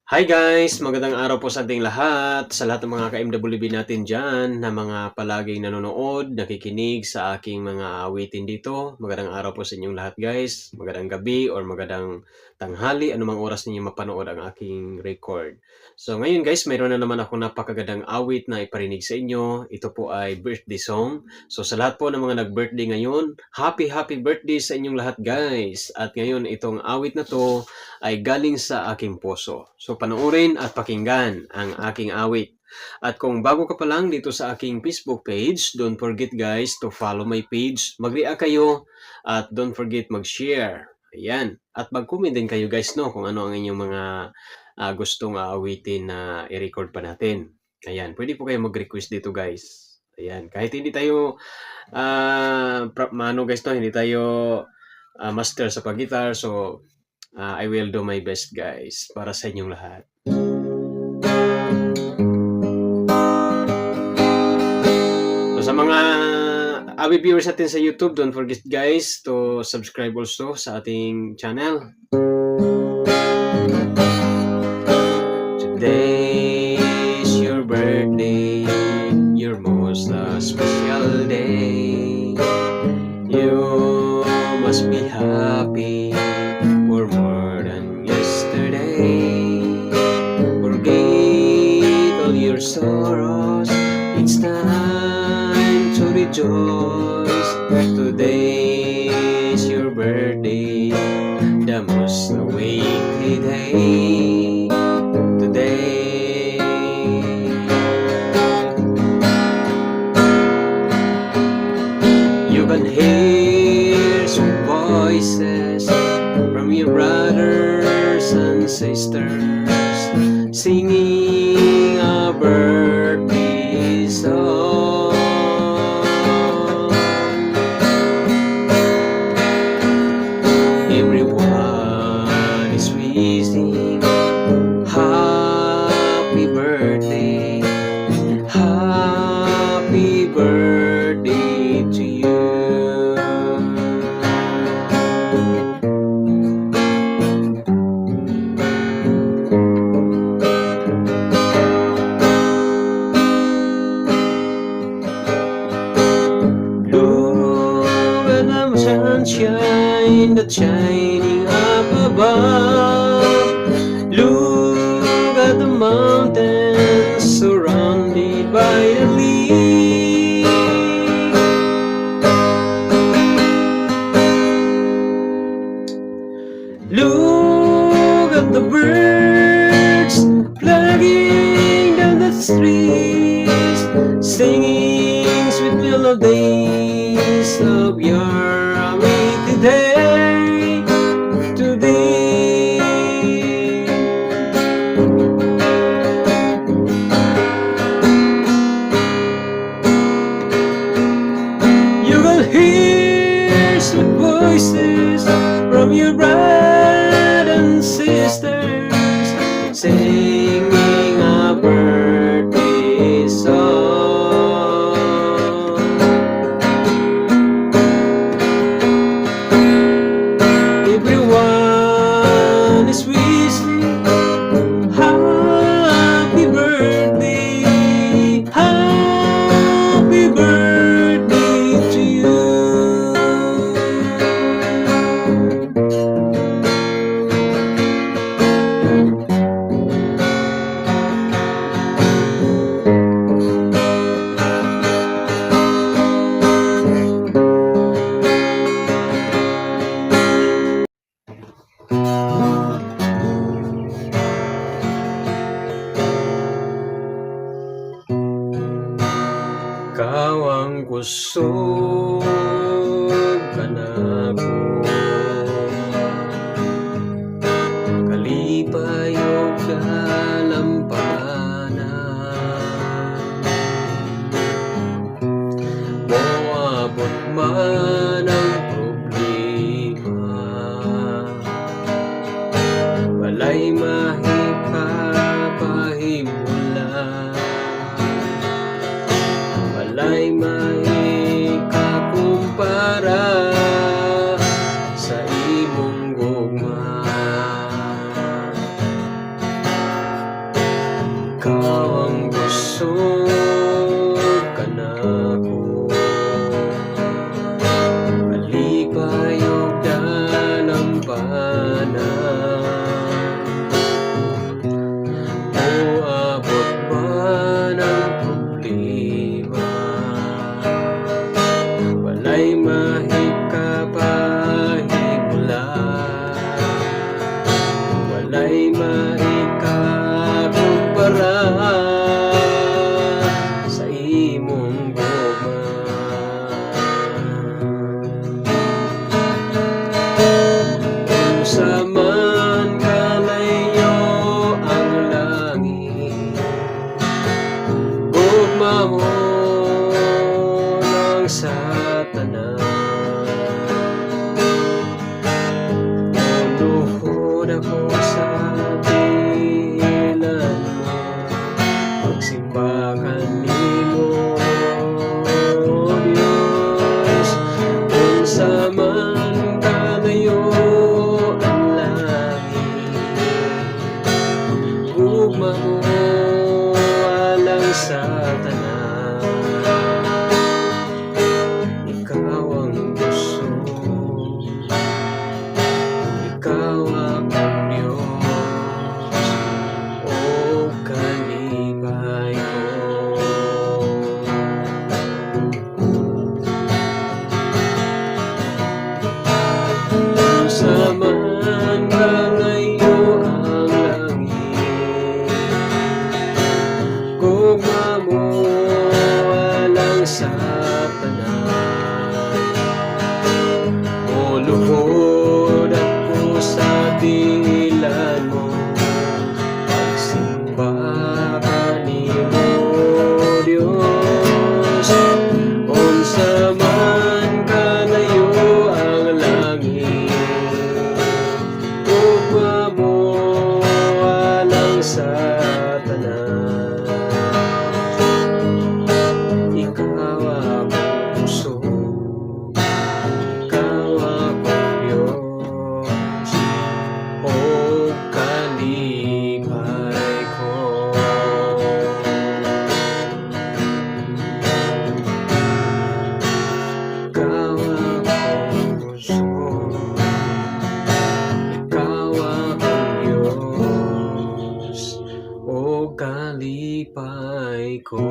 Hi guys! Magandang araw po sa ating lahat, sa lahat ng mga ka-MWB natin dyan na mga palaging nanonood, nakikinig sa aking mga awitin dito. Magandang araw po sa inyong lahat guys, magandang gabi or magandang tanghali, anumang oras ninyo mapanood ang aking record. So ngayon guys, mayroon na naman ako napakagandang awit na iparinig sa inyo. Ito po ay birthday song. So sa lahat po ng mga nag-birthday ngayon, happy birthday sa inyong lahat guys! At ngayon itong awit na to ay galing sa aking puso. So panoorin at pakinggan ang aking awit. At kung bago ka pa lang dito sa aking Facebook page, don't forget guys to follow my page. Mag-react kayo at don't forget mag-share. Ayan. At mag-comment din kayo guys no kung ano ang inyong mga gustong aawitin na i-record pa natin. Ayan. Pwede po kayo mag-request dito guys. Ayan. Kahit hindi tayo guys no, hindi tayo master sa pag-guitar. So I will do my best guys para sa inyong lahat. So sa mga avid viewers natin sa YouTube, don't forget guys to subscribe also sa ating channel. Today is your birthday, your most special day. You must be happy for more than yesterday. Forget all your sorrows, it's time to rejoice. Today is your birthday, the most awaited day. Today you can hear some voices from your brothers and sisters singing a birthday song. Everyone is wishing happy birthday, happy birthday to you. Look at the sunshine that's shining up above. Look at the mountains surrounded by the leaves. Look at the birds flying down the streets, singing sweet melodies of your awaited day. Today you will hear sweet voices from your brothers and sisters singing a birthday song. Everyone is wishing happy birthday, happy birthday to you. Ikaw ang kusog kanako, kalipay o kalampanan. Moabot man ang problema, walay mahikapahimulan, walay mahikakumpara sa imong gugma. mamuwalang sa tanan, ikaw ang gusto, ikaw ang Diyos, o kalipay ko. Sa man kalayo ang langit, kung mamuwalang sa tanan, o luhod ako sa dilan mo, pagsimba kanimo Dios. Unsa man kalayo ang langit, kung mamuwalang sa tanan, ikaw ang puso, ikaw ang Diyos, o kalipay ko. Ikaw ang puso, ikaw ang Diyos, o kalipay ko.